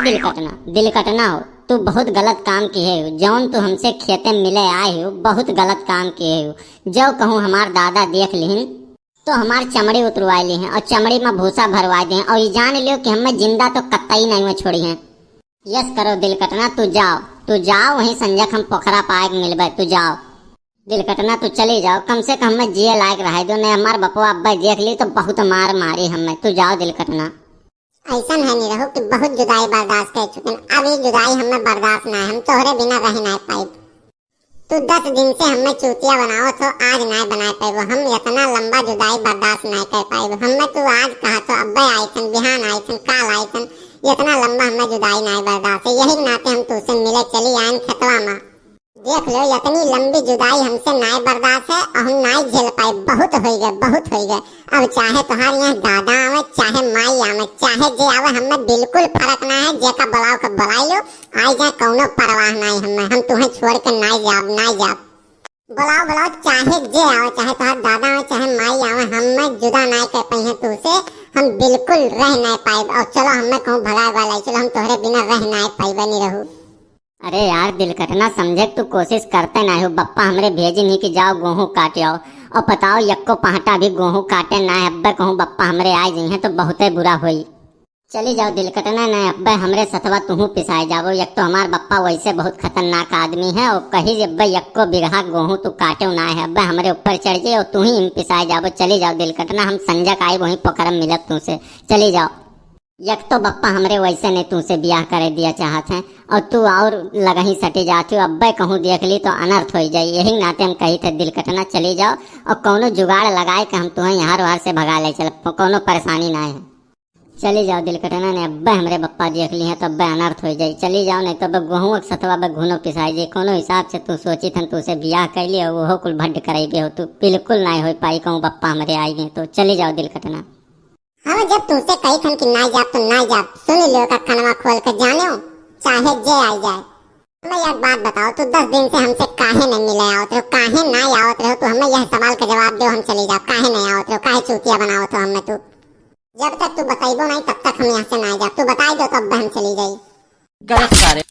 दिल कटना, दिल कटना हो, तू बहुत गलत काम किए हो। जौन तू हमसे खेते मिले आए हो, बहुत गलत काम किए हो। जो कहूँ हमार दादा देख लिहिन तो हमार चमड़ी उतरवा ली हैं और चमड़ी में भूसा भरवा दी हैं, और ये जान लियो कि हमें जिंदा तो कतई नहीं में छोड़ी हैं। यस करो दिल कटना, तू जाओ वहीं संजक हम पोखरा पाए मिलबे। तू जाओ दिल कटना, तू चली जाओ, कम से कम हमें जिए लायक रह दो। नहीं हमार बपवा अब्बा देख ली तो बहुत मार मारी हमें। तू जाओ दिल कटना। ऐसा है नहीं रहो कि बहुत जुदाई बर्दाश्त कर चुके हैं, अब ये जुदाई हमें बर्दाश्त ना है, हम तोहरे बिना रह ना पाए। तू 10 दिन से हमें चूतिया बनाओ तो आज ना बना पाए, हम इतना लंबा जुदाई बर्दाश्त नहीं कर पाए। हमें तू आज कहा तो अब्बा आई थन, बिहान आई थन, काल आई थन, इतना लंबा हमें जुदाई नहीं बर्दाश्त है। यही नाते हम तुझसे मिले चली आए खेतवा में। देख लो इतनी लंबी जुदाई हमसे नहीं बर्दाश्त है और हम नहीं झेल पाए। बहुत हो गए, बहुत हो गए। अब चाहे तुम्हारे यहाँ दादा आवे, चाहे माई आवे, चाहे जे आवे, हमें बिल्कुल फर्क ना है। जे का बुलाओ का बुलाई लो, आई जाए कौनो परवाह नहीं हमें। हम तुम्हें छोड़ के नहीं जाब। बुलाओ बुलाओ, चाहे जे आवे, चाहे तुम्हारे दादा आवे, चाहे माई आवे, हमें जुदा नहीं कर पाई है तुझसे। हम बिल्कुल रह नहीं पाए। और चलो हमें कहूँ भगा वाला, चलो हम तुम्हारे बिना रह नहीं पाई बनी रहू। अरे यार दिल कटना, समझे तू कोशिश करते ना हो। बप्पा हमरे भेजी नहीं कि जाओ गेहूँ काटे आओ, और बताओ यक्को पहाटा भी गेहूँ काटे ना है। अब्बे कहूँ बप्पा हमरे आए जी हैं तो बहुते बुरा हुई। चली जाओ दिल कटना, ना अब्बे हमरे सथवा तुहू पिसाए जाओ। एक तो हमार बप्पा वैसे बहुत खतरनाक आदमी है, और कही अब्बे यक्को बिगहा गेहूँ तू काटे ना है। अब्बे हमरे ऊपर चढ़ जाए और तू ही पिसाए जाओ। चली जाओ दिल कटना, हम संजक आए वहीं पोखरम मिलब तुमसे। चली जाओ। यक तो बप्पा हमरे वैसे ने तुमसे ब्याह करे दिया चाहत हैं, और तू और लगा ही सटी जाती हो। अब्बे कहूँ देख ली तो अनर्थ हो जाये। यही नाते हम कही थे दिल कटना चली जाओ, और कौनो जुगाड़ लगाए कि हम तुम्हें यहाँ वहां से भगा ले चल, कौनो परेशानी ना है। चली जाओ दिल कटना, ने अब्बे हमरे बप्पा देख ली है तो अब्बे अनर्थ हो जाये। चली जाओ, नहीं तो गेहूँ सतवा घूनो पिसाई जाये। कोनो हिसाब से तू सोची थन तुझसे ब्याह कर ली और वो कुल भड्ड करेगी हो, तू बिल्कुल नहीं हो पाई। कहूँ बप्पा हमरे आई गए तो चली जाओ दिल कटना। हाँ जब तुमसे कही थन कि ना जा तो ना जा, सुन लियो का कनवा खोल कर जाने हो, चाहे जे आई जाए। हमें यार बात बताओ, तू 10 दिन से हमसे काहे नहीं मिले आवत रहो, काहे ना आवत रहो? तू हमें यह सवाल का जवाब दो, हम चली जाओ। काहे नहीं आवत रहो, काहे चूतिया बनाओ तो हमें? तू जब तक तू बताइबो नहीं तब तक हम यहाँ से ना जा। तू बताई दो तब हम चली जाई।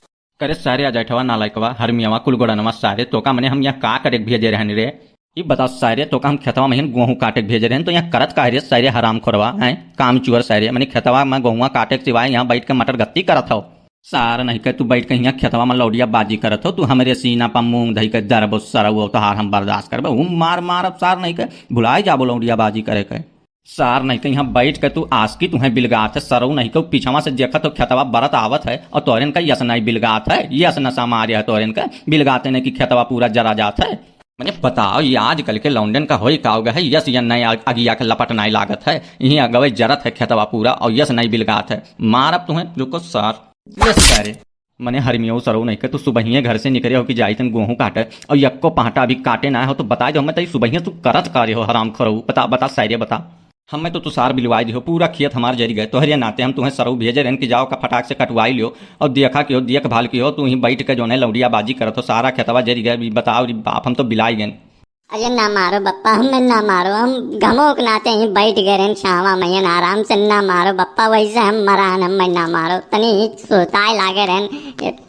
करे सारे आ जाठवा नालायकवा हरमियावा कुलगोड़नवा सारे तो का मने हम यहाँ का करे भेजे रहने रे। ये बता सारे तो का हम खेतवा में गेहूँ काटे भेजे रहे तो यहाँ करत का रे सारे हराम खोरवा है काम चुअर सारे मैंने खेतवा में गेहूँ काटे के सिवाय यहाँ बैठ के मटर गत्ती करत हो। सार नहीं कर तू बैठ के यहाँ खेतवा में लौड़िया बाजी करत हो। तू हमारे सीना पर मूंग धई के दरबो सरबो तो हार हम बर्दाश्त करबे। हूँ मार मार अब सार नहीं कर भुलाए जाबो लौड़िया बाजी करे के। सार नहीं तो यहाँ बैठ के तू आसकी तुम्हें बिलगात है सरऊ नहीं को पीछवा से देखा तो खेतवा बरत आवत है और तोरेन का यस नहीं बिलगात है। यस नशा मारे है तोरेन का बिलगाते नहीं कि खेतवा पूरा जरा जात है। मैंने बताओ ये आजकल के लौंडन का होई का है। यस या नहीं अगिया के लपट नहीं लागत है। यही अगवे जरत है खेतवा पूरा और यस नहीं बिलगात है। मार अब तुम्हें रुको सार यस सारे मैंने हरमियो सरऊ नहीं कर तू सुबह घर से निकले हो कि जाई तन गेहूँ काटे और यक्को पहाटा अभी काटे ना हो तो बता दो। मैं तई सुबह तू करत कार्य हो हराम खरऊ। बता बता सारे बता। हमें तो तुषार बिलवाई दी हो पूरा खेत हमार जरी गए तोहरे नाते हम तुम्हें सरऊ भेजे रहन कि जाओ का फटाक से कटवाई लियो और देखा कि हो देखभाल की हो। तू ही बैठ के जो है लौड़िया बाजी करत हो सारा खेतवा जरी गए। बताओ बाप हम तो बिलाई गए। अरे ना मारो बप्पा, हमें ना मारो, हम घमोक नाते ही बैठ गए रहे छावा मैन आराम से। ना मारो बप्पा, वैसे हम मरान हमें ना मारो। तनी सोताए लागे रहन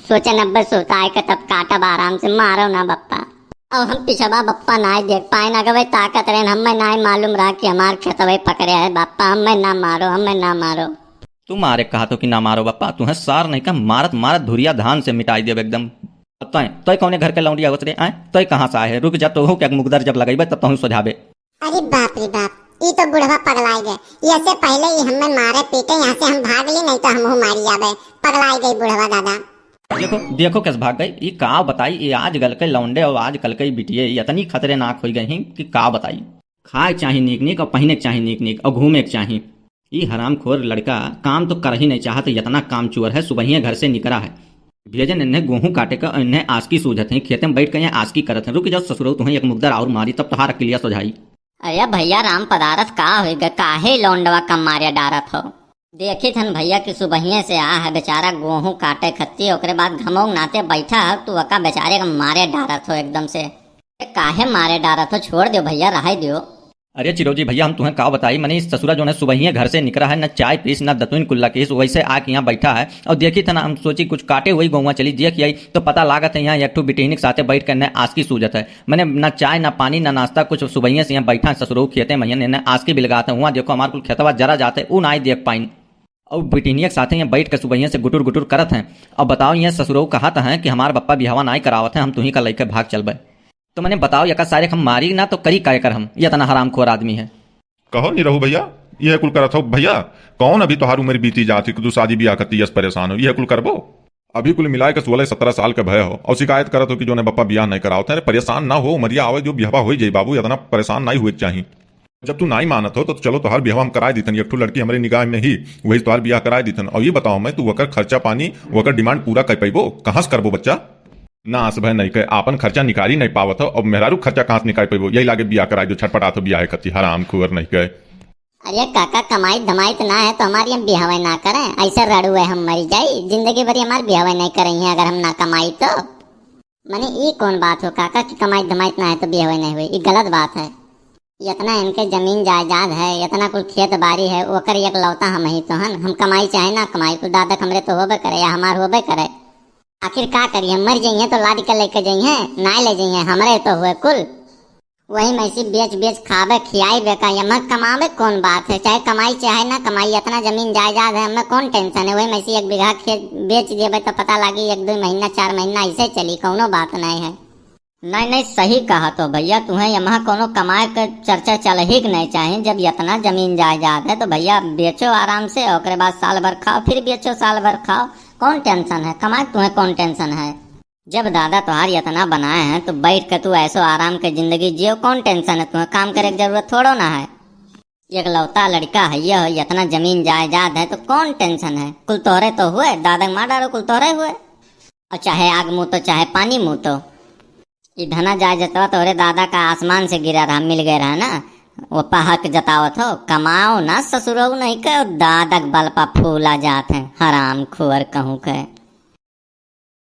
सोचे नब्बे सोताए के तब काटब आराम से। मारो ना बप्पा। और हम पिछवा बप्पा ना देख पाए ना गए ताकत रहन हमें ना मालूम रहा कि हमार खेतवे पकड़े है। बप्पा हमें ना मारो, हमें ना मारो। तू मारे कहा तो कि ना मारो बप्पा। तुम्हें सार नहीं का मारत मारत धुरिया धान से मिटाई देव एकदम। तय कौने घर के लौंडिया उतरे आए तय कहाँ से आए? रुक जा तो हो क्या मुकदर जब लगाई तब तो सुझावे। अरे बाप रे बाप, ये तो बुढ़वा पगलाई गए। ये से पहले ही हमें मारे पीटे यहाँ से हम भाग ली, नहीं तो हम मारी जावे। पगलाई गई बुढ़वा दादा। देखो देखो कैसे भाग गई। ये का बताई ये आजकल के लौंडे और आजकल के बिटिये इतनी खतरनाक हो गई हैं कि का बताई। खाए चाहे नीक नीक और पहने चाहे नीक नीक और घूमे चाहे। ये हरामखोर लड़का काम तो कर ही नहीं चाहता। इतना काम चुअर है। सुबह घर से निकला है भेजन इन्हें गेहूँ काटे का इन्हें आसकी सूझत है। खेत में बैठ के यहाँ आसकी करत है। रुक जाओ ससुरो तुम्हें एक मुकदर और मारी तब तोहार अकेलिया सुझाई। अरे भैया राम पदारथ का हो गए काहे लौंडवा कम मारे डारत हो? देखी थन भैया कि सुबह से आ है बेचारा गेहूँ काटे खत्ती ओकरे बाद घमोग नाते बैठा है। तू अका बेचारे का मारे डारत हो एकदम से। काहे मारे डारत हो? छोड़ दो भैया, रह दो। अरे चिरोजी भैया हम तुम्हें का बताई मैंने इस ससुरा जो है सुबह ही घर से निकला है न चाय पीस न दतुन कुल्ला की वैसे आके यहाँ बैठा है और देखी था ना हम सोची कुछ काटे हुई गौवा चली जे कि आई तो पता लागत है यहाँ एक ठो बिटिहनी के साथे बैठ कर न आस की सूजत है मैंने न चाय न पानी न नाश्ता कुछ सुबह से यहाँ बैठा ससुरो खेते मैया ने आस की बिलगाते हुआ देखो हमारे कुल खेतवा जरा जाते वो ना देख पाइन और बिटिनिया के साथ यहाँ बैठ कर सुबह से गुटुर गुटुर करत हैं। अब बताओ यहाँ ससुरो कहत हैं कि हमारे बप्पा बिहावा ना करावत है हम तुम्ही का लेकर भाग चलबे तो मैंने बताओ यका सारे हम मारी ना तो करी काय कर हम ये तना हरामखोर आदमी है। कहो नहीं रहू भैया यह कुल करत हो भैया कौन अभी तोहार उम्र बीती जाती कि तू शादी ब्याह करती यस परेशान हो यह कुल करबो अभी कुल मिलाए के 16-17 साल के भय हो और शिकायत करत हो कि जो ने बप्पा ब्याह नहीं कराओ अरे परेशान ना हो उमरिया आवे जो ब्याह हो जाई बाबू इतना परेशान नहीं हुए चाहिए जब तू नहीं मानत हो तो चलो तोहार ब्याह हम कराए दीथन एक ठो लड़की हमारे निगाह में ही वही तोहार ब्याह कराए दीथन और ये बताओ मैं तू वकर खर्चा पानी वकर डिमांड पूरा कर पैबो कहाँ से करबो बच्चा ना आस भय नहीं कहे आपन खर्चा निकाली नहीं पावत हो और मेहरारू खर्चा कहाँ से निकाल पैबो यही लागे ब्याह कराए जो छटपटा तो ब्याह करती हराम खुअर नहीं कहे। अरे काका कमाई धमाई तो ना है तो हमारी हम बिहावे ना करें ऐसा रड़ू है हम मरी जाई जिंदगी भरी हमारे बिहावे नहीं करेंगे अगर हम ना कमाई तो मैंने ये कौन बात हो काका कि कमाई धमाई ना है तो बिहावे नहीं हुई ये गलत बात है। इतना इनके जमीन जायदाद है इतना कुल खेत बाड़ी है ओकर एक लौता हम ही तो हन हम कमाई चाहे ना कमाई कुल दादा हमरे तो होबे करे या हमार होबे करे आखिर का करिए मर जाइए तो लाद के लेके जाइए ना ले जाइए हमरे तो हुए कुल वही मैसी बेच बेच खावे खियाई बेका यम कमावे कौन बात है चाहे कमाई चाहे ना कमाई इतना जमीन जायदाद है हमें कौन टेंशन है वही मैसी 1 बीघा खेत बेच देवे तो पता लगी 1-2 महीना 4 महीना ऐसे चली कोनो बात नहीं है। नहीं नहीं सही कहा तो भैया तुम्हें यहाँ कोनो कमाए के चर्चा चल ही नहीं चाहिए जब इतना जमीन जायदाद है तो भैया बेचो आराम से और बाद साल भर खाओ फिर बेचो साल भर खाओ कौन टेंशन है कमाए तुम्हें कौन टेंशन है जब दादा तुम्हार इतना बनाए हैं तो बैठ कर तू ऐसो आराम के जिंदगी जियो कौन टेंशन है तुम्हें काम करे की जरूरत थोड़ो ना है एक लौता लड़का है ये इतना जमीन जायदाद है तो कौन टेंशन है कुल तोहरे तो हुए दादा मार डालो कुल तोहरे हुए और चाहे आग मुँह तो चाहे पानी मुँह तो ये धना जाए जतवा तोहरे दादा का आसमान से गिरा रहा मिल गया रहा ना वो हक जतावत हो कमाओ ना ससुरो नहीं कहो दादा बल पा फूला जात है हराम खुअर कहूँ के।